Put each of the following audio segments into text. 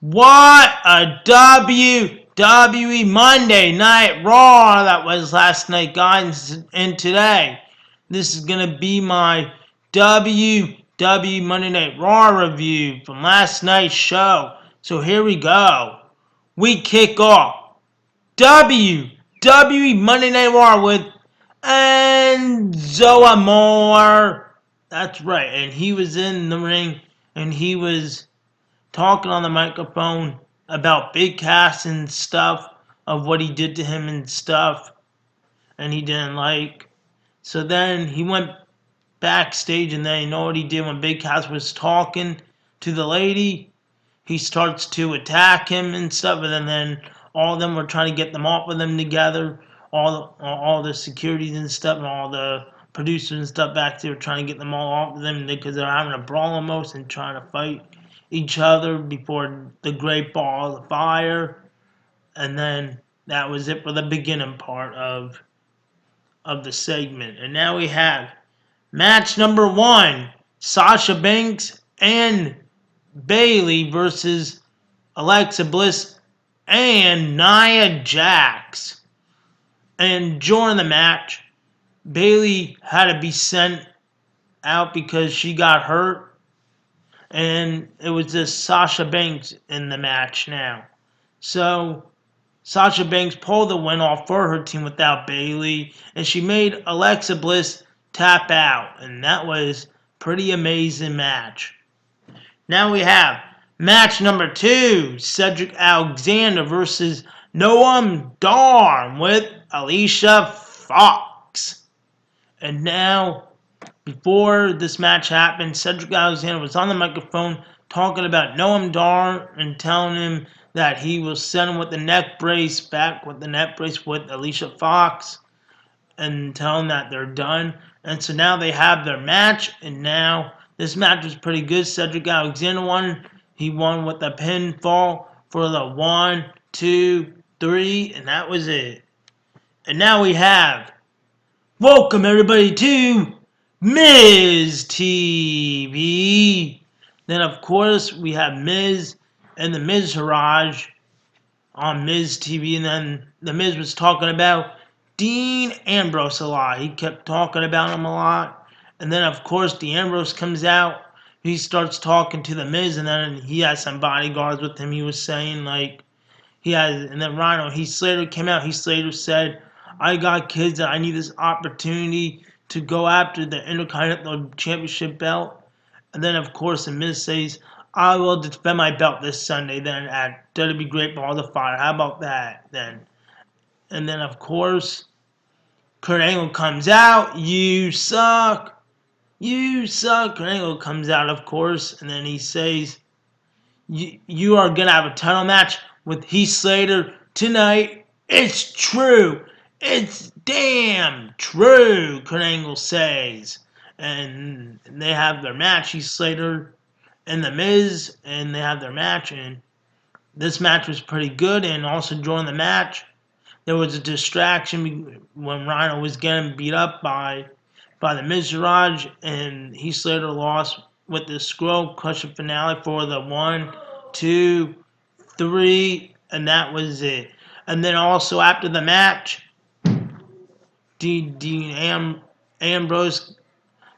What a WWE Monday Night Raw that was last night, guys, and today. This is going to be my WWE Monday Night Raw review from last night's show. So here we go. We kick off WWE Monday Night Raw with Enzo Amore. That's right, and he was in the ring, and he was talking on the microphone about Big Cass and stuff, of what he did to him and stuff, and he didn't like. So then he went backstage, and then you know what he did when Big Cass was talking to the lady? He starts to attack him and stuff, and then all of them were trying to get them off of them together. All the securities and stuff, and all the producers and stuff back there were trying to get them all off of them because they're having a brawl almost and trying to fight each other before the Great Ball of Fire. And then that was it for the beginning part of the segment. And now we have match number 1, Sasha Banks and Bayley versus Alexa Bliss and Nia Jax. And during the match, Bayley had to be sent out because she got hurt. And it was just Sasha Banks in the match now. So Sasha Banks pulled the win off for her team without Bayley, and she made Alexa Bliss tap out, and that was pretty amazing match. Now we have match number 2, Cedric Alexander versus Noam Dar with Alicia Fox. And now, before this match happened, Cedric Alexander was on the microphone talking about Noam Dar and telling him that he will send him with the neck brace, back with the neck brace with Alicia Fox, and tell him that they're done. And so now they have their match, and now this match was pretty good. Cedric Alexander won. He won with a pinfall for the 1, 2, 3, and that was it. And now we have, welcome everybody to Miz TV. Then of course we have Miz and the Miz Haraj on Miz TV, and then the Miz was talking about Dean Ambrose a lot. He kept talking about him a lot. And then of course Dean Ambrose comes out. He starts talking to the Miz, and then he has some bodyguards with him. He was saying like and then Rhino, Heath Slater came out. Heath Slater said, I got kids and I need this opportunity to go after the Intercontinental Championship belt. And then, of course, the Miz says, I will defend my belt this Sunday then at WWE Great Balls of Fire. How about that then? And then, of course, Kurt Angle comes out. You suck. You suck. Kurt Angle comes out, of course. And then he says, you are going to have a title match with Heath Slater tonight. It's true. It's damn true, Kurt Angle says. And they have their match, Heath Slater and The Miz, and they have their match. And this match was pretty good. And also during the match, there was a distraction when Rhino was getting beat up by the Miz Raj, and Heath Slater lost with the Skull Crusher finale for the 1, 2, 3, and that was it. And then also after the match, Dean Ambrose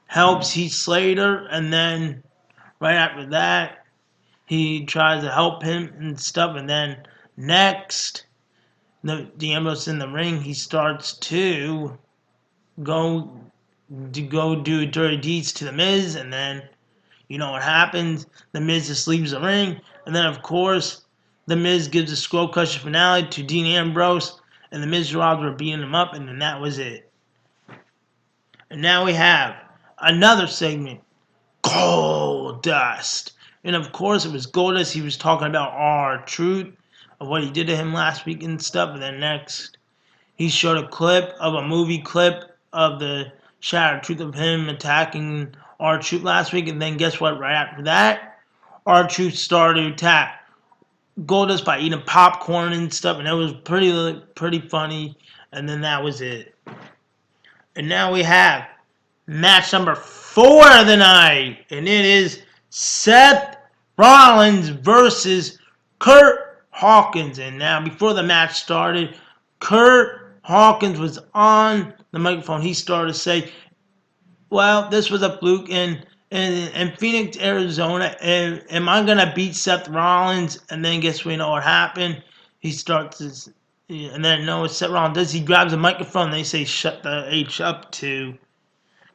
helps Heath Slater, and then right after that, he tries to help him and stuff, and then next, Dean Ambrose in the ring, he starts to go do dirty deeds to the Miz, and then you know what happens. The Miz just leaves the ring, and then of course the Miz gives a Skull Crusher finale to Dean Ambrose, and the Miz Rods were beating him up, and then that was it. And now we have another segment, Goldust. And of course it was Goldust. He was talking about R-Truth, of what he did to him last week and stuff, and then next he showed a clip of a movie clip of the Shattered Truth of him attacking R-Truth last week, and then guess what? Right after that, R-Truth started to attack Goldust by eating popcorn and stuff, and it was pretty funny. And then that was it. And now we have match number 4 of the night, and it is Seth Rollins versus Kurt Hawkins. And now, before the match started, Kurt Hawkins was on the microphone. He started to say, well, this was a fluke in Phoenix, Arizona. Am I going to beat Seth Rollins? And then guess we know what happened. He starts his, and then no, Seth Rollins does. He grabs a microphone. They say, shut the H up to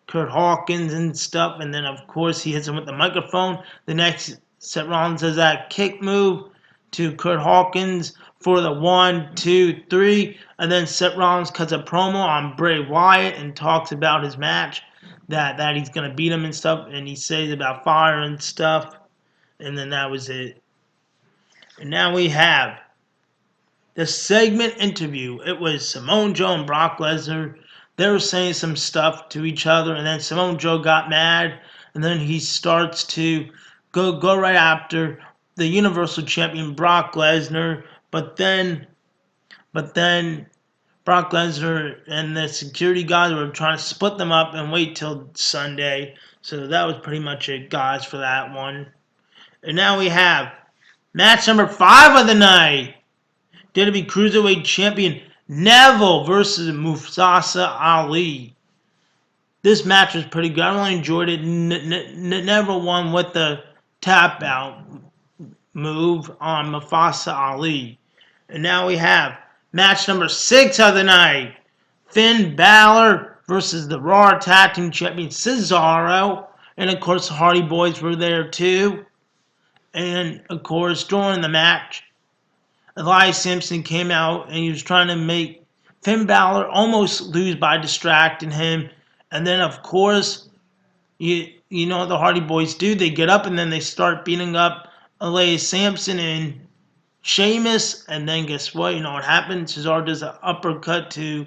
Kurt Hawkins and stuff. And then, of course, he hits him with the microphone. The next, Seth Rollins does that kick move to Kurt Hawkins for the 1, 2, 3. And then Seth Rollins cuts a promo on Bray Wyatt and talks about his match. That he's going to beat him and stuff. And he says about fire and stuff. And then that was it. And now we have the segment interview. It was Samoa Joe and Brock Lesnar. They were saying some stuff to each other. And then Samoa Joe got mad. And then he starts to go right after the Universal Champion Brock Lesnar. But then Brock Lesnar and the security guys were trying to split them up and wait till Sunday. So that was pretty much it, guys, for that one. And now we have match number 5 of the night. WWE Cruiserweight Champion Neville versus Mustafa Ali. This match was pretty good. I really enjoyed it. Neville won with the tap out move on Mustafa Ali. And now we have match number 6 of the night. Finn Balor versus the Raw Tag Team Champion Cesaro. And of course the Hardy Boys were there too. And of course during the match, Elias Simpson came out and he was trying to make Finn Balor almost lose by distracting him. And then of course, you know what the Hardy Boys do. They get up and then they start beating up Elias Simpson and Sheamus. And then guess what? You know what happened? Cesaro does an uppercut to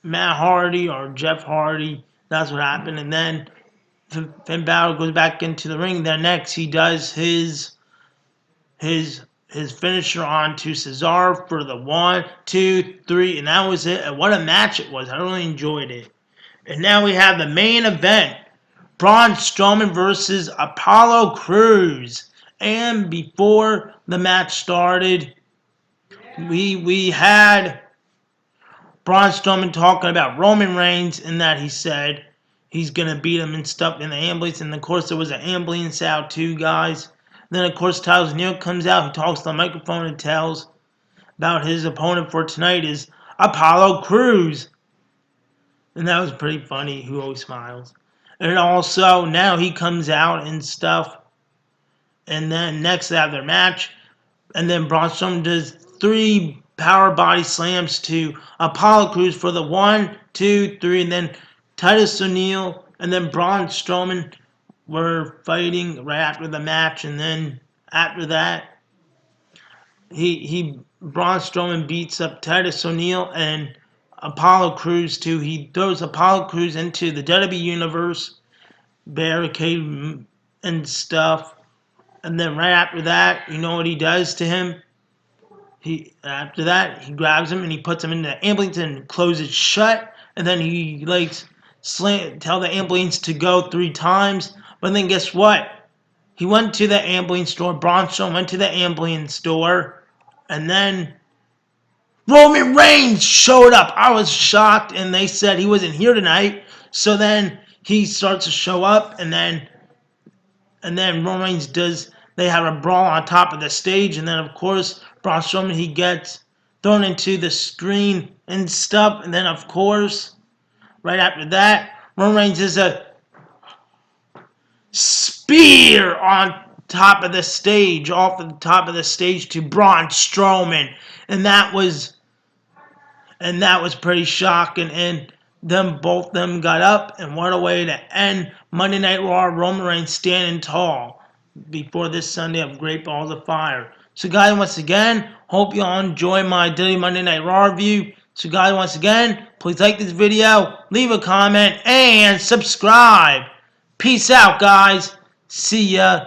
Matt Hardy or Jeff Hardy. That's what happened. And then Finn Balor goes back into the ring. Then next he does his finisher on to Cesaro for the 1, 2, 3, and that was it. And what a match it was. I really enjoyed it. And now we have the main event. Braun Strowman versus Apollo Crews. And before the match started, we had Braun Strowman talking about Roman Reigns and that he said he's going to beat him and stuff in the ambulance. And of course there was an ambulance out too, guys. Then, of course, Tyler Neal comes out. He talks to the microphone and tells about his opponent for tonight is Apollo Crews. And that was pretty funny. Who always smiles. And also, now he comes out and stuff. And then next they have their match. And then Braun Strowman does 3 power body slams to Apollo Crews for the 1, 2, 3. And then Titus O'Neil and then Braun Strowman were fighting right after the match, and then after that, Braun Strowman beats up Titus O'Neil and Apollo Crews too. He throws Apollo Crews into the WWE Universe barricade and stuff, and then right after that, you know what he does to him? After that, he grabs him and he puts him into the ambulance and closes shut, and then he tell the ambulance to go 3 times. But then guess what? He went to the ambulance store. Braun Strowman went to the ambulance store. And then Roman Reigns showed up. I was shocked. And they said he wasn't here tonight. So then he starts to show up. And then Roman Reigns they have a brawl on top of the stage. And then of course Braun Strowman, he gets thrown into the screen and stuff. And then of course, right after that, Roman Reigns is a spear on top of the stage, off the top of the stage to Braun Strowman, and that was pretty shocking. And both of them got up, and what a way to end Monday Night Raw. Roman Reigns standing tall before this Sunday of Great Balls of Fire. So guys, once again, hope you all enjoy my daily Monday Night Raw review. So guys, once again, please like this video, leave a comment, and subscribe. Peace out, guys. See ya.